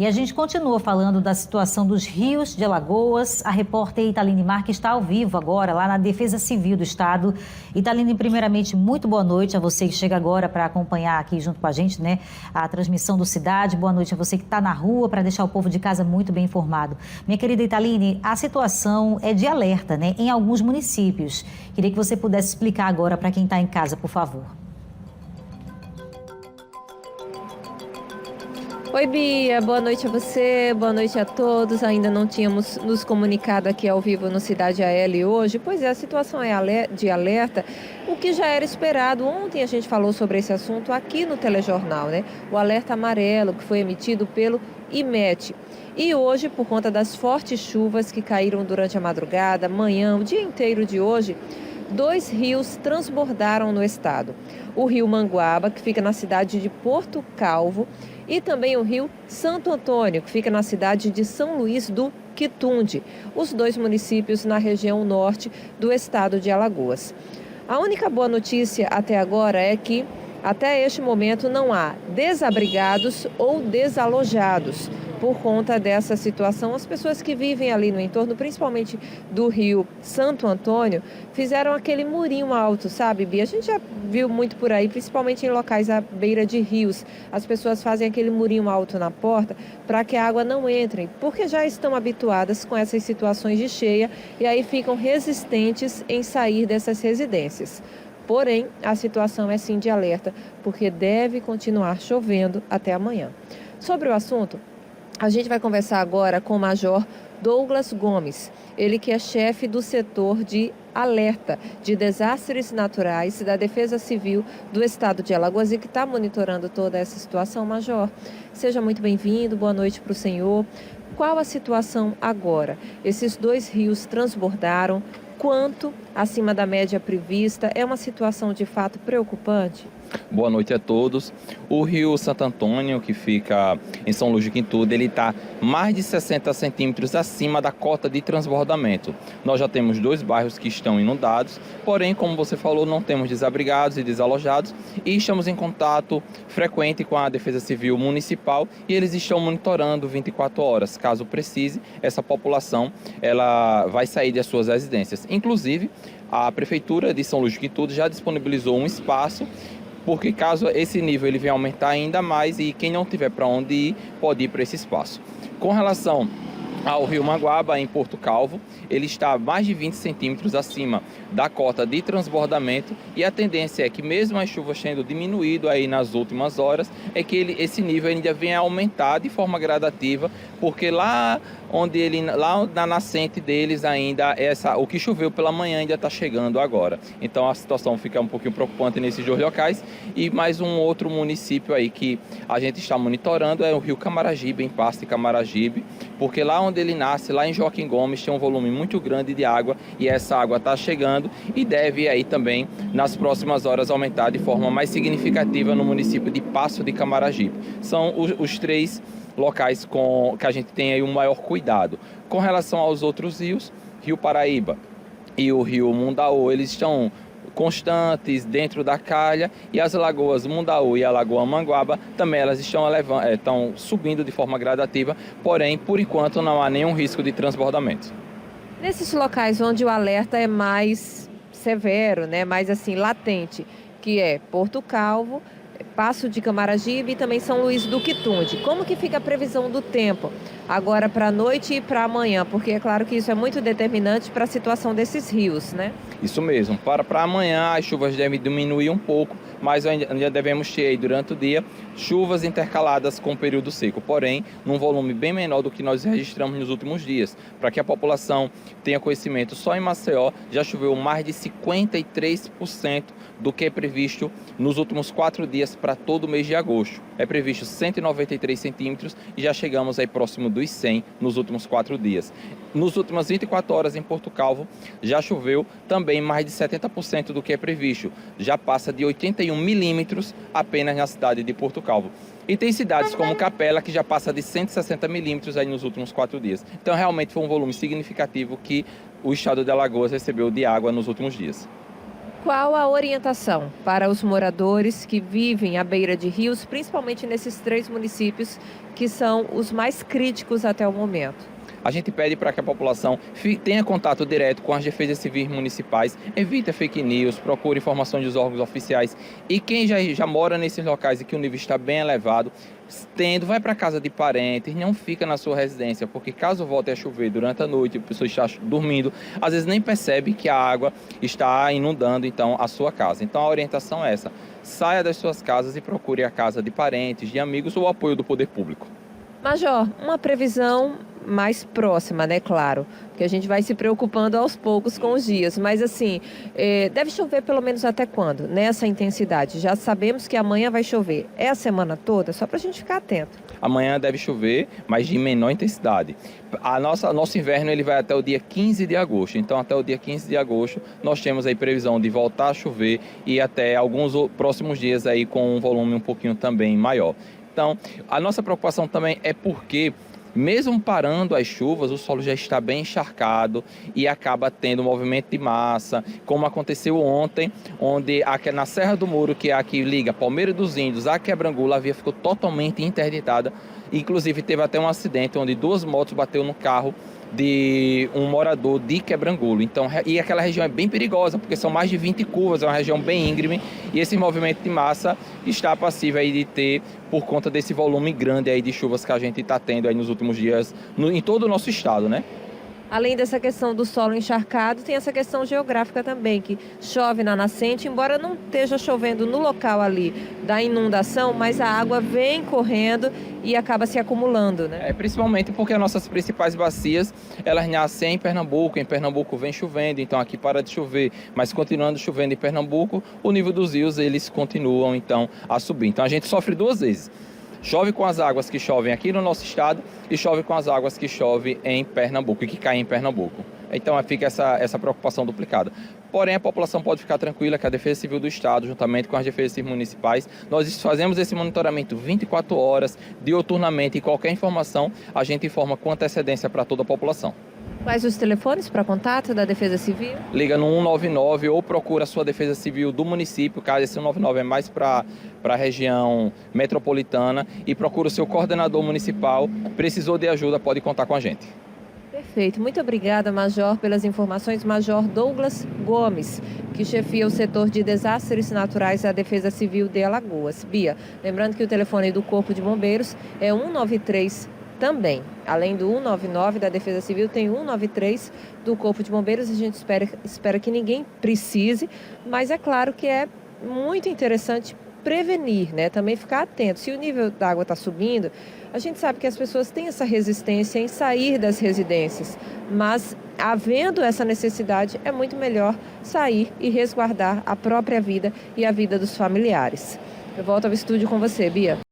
E a gente continua falando da situação dos rios de Alagoas. A repórter Italine Marques está ao vivo agora, lá na Defesa Civil do Estado. Italine, primeiramente, muito boa noite a você que chega agora para acompanhar aqui junto com a gente, né, a transmissão do Cidade. Boa noite a você que está na rua para deixar o povo de casa muito bem informado. Minha querida Italine, a situação é de alerta, né, em alguns municípios. Queria que você pudesse explicar agora para quem está em casa, por favor. Oi, Bia, boa noite a você, boa noite a todos. Ainda não tínhamos nos comunicado aqui ao vivo no Cidade AL hoje. Pois é, a situação é de alerta, o que já era esperado. Ontem a gente falou sobre esse assunto aqui no telejornal, né? O alerta amarelo que foi emitido pelo IMET. E hoje, por conta das fortes chuvas que caíram durante a madrugada, manhã, o dia inteiro de hoje, 2 rios transbordaram no estado. O rio Manguaba, que fica na cidade de Porto Calvo, e também o rio Santo Antônio, que fica na cidade de São Luís do Quitunde, os 2 municípios na região norte do estado de Alagoas. A única boa notícia até agora é que, até este momento, não há desabrigados ou desalojados. Por conta dessa situação, as pessoas que vivem ali no entorno, principalmente do rio Santo Antônio, fizeram aquele murinho alto, sabe, Bia? A gente já viu muito por aí, principalmente em locais à beira de rios. As pessoas fazem aquele murinho alto na porta para que a água não entre, porque já estão habituadas com essas situações de cheia e aí ficam resistentes em sair dessas residências. Porém, a situação é sim de alerta, porque deve continuar chovendo até amanhã. Sobre o assunto, a gente vai conversar agora com o Major Douglas Gomes, ele que é chefe do setor de alerta de desastres naturais da Defesa Civil do Estado de Alagoas e que está monitorando toda essa situação. Major, seja muito bem-vindo, boa noite para o senhor. Qual a situação agora? Esses 2 rios transbordaram, quanto acima da média prevista? É uma situação de fato preocupante? Boa noite a todos. O rio Santo Antônio, que fica em São Luís do Quitunde, ele está mais de 60 centímetros acima da cota de transbordamento. Nós já temos 2 bairros que estão inundados, porém, como você falou, não temos desabrigados e desalojados e estamos em contato frequente com a Defesa Civil Municipal e eles estão monitorando 24 horas. Caso precise, essa população ela vai sair das suas residências. Inclusive, a Prefeitura de São Luís do Quitunde já disponibilizou um espaço, porque caso esse nível ele venha aumentar ainda mais e quem não tiver para onde ir, pode ir para esse espaço. Com relação ao rio Manguaba, em Porto Calvo, ele está mais de 20 centímetros acima da cota de transbordamento e a tendência é que mesmo as chuvas tendo diminuído aí nas últimas horas, é que esse nível ainda venha a aumentar de forma gradativa, porque lá na nascente deles ainda, o que choveu pela manhã ainda está chegando agora. Então a situação fica um pouquinho preocupante nesses 2 locais. E mais um outro município aí que a gente está monitorando é o rio Camaragibe, em Pasto e Camaragibe, porque lá onde ele nasce, lá em Joaquim Gomes, tem um volume muito grande de água e essa água está chegando e deve aí também, nas próximas horas, aumentar de forma mais significativa no município de Passo de Camaragibe. São os 3 locais que a gente tem aí um maior cuidado. Com relação aos outros rios, Rio Paraíba e o rio Mundaú, eles estão constantes dentro da calha e as lagoas Mundaú e a Lagoa Manguaba também elas estão subindo de forma gradativa, porém, por enquanto, não há nenhum risco de transbordamento. Nesses locais onde o alerta é mais severo, né, mais assim, latente, que é Porto Calvo, Passo de Camaragibe e também São Luís do Quitunde. Como que fica a previsão do tempo agora para a noite e para amanhã? Porque é claro que isso é muito determinante para a situação desses rios, né? Isso mesmo. Para amanhã as chuvas devem diminuir um pouco, mas ainda devemos ter aí durante o dia chuvas intercaladas com período seco, porém num volume bem menor do que nós registramos nos últimos dias. Para que a população tenha conhecimento, só em Maceió já choveu mais de 53% do que é previsto nos últimos 4 dias para todo o mês de agosto. É previsto 193 centímetros e já chegamos aí próximo dos 100 nos últimos 4 dias. Nos últimas 24 horas em Porto Calvo já choveu também mais de 70% do que é previsto. Já passa de 81 milímetros apenas na cidade de Porto Calvo. E tem cidades como Capela que já passa de 160 milímetros aí nos últimos 4 dias. Então realmente foi um volume significativo que o estado de Alagoas recebeu de água nos últimos dias. Qual a orientação para os moradores que vivem à beira de rios, principalmente nesses 3 municípios que são os mais críticos até o momento? A gente pede para que a população tenha contato direto com as defesas civis municipais, evite fake news, procure informações dos órgãos oficiais e quem já mora nesses locais e que o nível está bem elevado, vai para casa de parentes, não fica na sua residência, porque caso volte a chover durante a noite, a pessoa está dormindo, às vezes nem percebe que a água está inundando então a sua casa. Então a orientação é essa: saia das suas casas e procure a casa de parentes, de amigos ou o apoio do poder público. Major, uma previsão mais próxima, né, claro, porque a gente vai se preocupando aos poucos com os dias, mas assim, deve chover pelo menos até quando? Nessa intensidade? Já sabemos que amanhã vai chover. É a semana toda? Só para a gente ficar atento. Amanhã deve chover, mas de menor intensidade. Nosso inverno ele vai até o dia 15 de agosto, então até o dia 15 de agosto nós temos aí previsão de voltar a chover e até alguns próximos dias aí com um volume um pouquinho também maior. Então, a nossa preocupação também é porque, mesmo parando as chuvas, o solo já está bem encharcado e acaba tendo movimento de massa, como aconteceu ontem, onde na Serra do Muro, que é a que liga Palmeira dos Índios a Quebrangulo, a via ficou totalmente interditada. Inclusive, teve até um acidente onde 2 motos bateu no carro de um morador de Quebrangulo. Então, e aquela região é bem perigosa, porque são mais de 20 curvas, é uma região bem íngreme, e esse movimento de massa está passível aí de ter, por conta desse volume grande aí de chuvas que a gente está tendo aí nos últimos dias, em todo o nosso estado, né? Além dessa questão do solo encharcado, tem essa questão geográfica também, que chove na nascente, embora não esteja chovendo no local ali da inundação, mas a água vem correndo e acaba se acumulando, né? Principalmente porque as nossas principais bacias, elas nascem em Pernambuco vem chovendo, então aqui para de chover, mas continuando chovendo em Pernambuco, o nível dos rios, eles continuam então a subir. Então a gente sofre 2 vezes. Chove com as águas que chovem aqui no nosso estado e chove com as águas que chovem em Pernambuco e que caem em Pernambuco. Então fica essa preocupação duplicada. Porém, a população pode ficar tranquila que a Defesa Civil do Estado, juntamente com as defesas civis municipais, nós fazemos esse monitoramento 24 horas, diuturnamente, e qualquer informação a gente informa com antecedência para toda a população. Quais os telefones para contato da Defesa Civil? Liga no 199 ou procura a sua Defesa Civil do município, caso esse 199 é mais para a região metropolitana, e procura o seu coordenador municipal. Precisou de ajuda, pode contar com a gente. Perfeito. Muito obrigada, Major, pelas informações. Major Douglas Gomes, que chefia o setor de desastres naturais da Defesa Civil de Alagoas. Bia, lembrando que o telefone do Corpo de Bombeiros é 193 também. Além do 199 da Defesa Civil, tem 193 do Corpo de Bombeiros. A gente espera que ninguém precise, mas é claro que é muito interessante prevenir, né? Também ficar atento. Se o nível da água está subindo, a gente sabe que as pessoas têm essa resistência em sair das residências, mas havendo essa necessidade, é muito melhor sair e resguardar a própria vida e a vida dos familiares. Eu volto ao estúdio com você, Bia.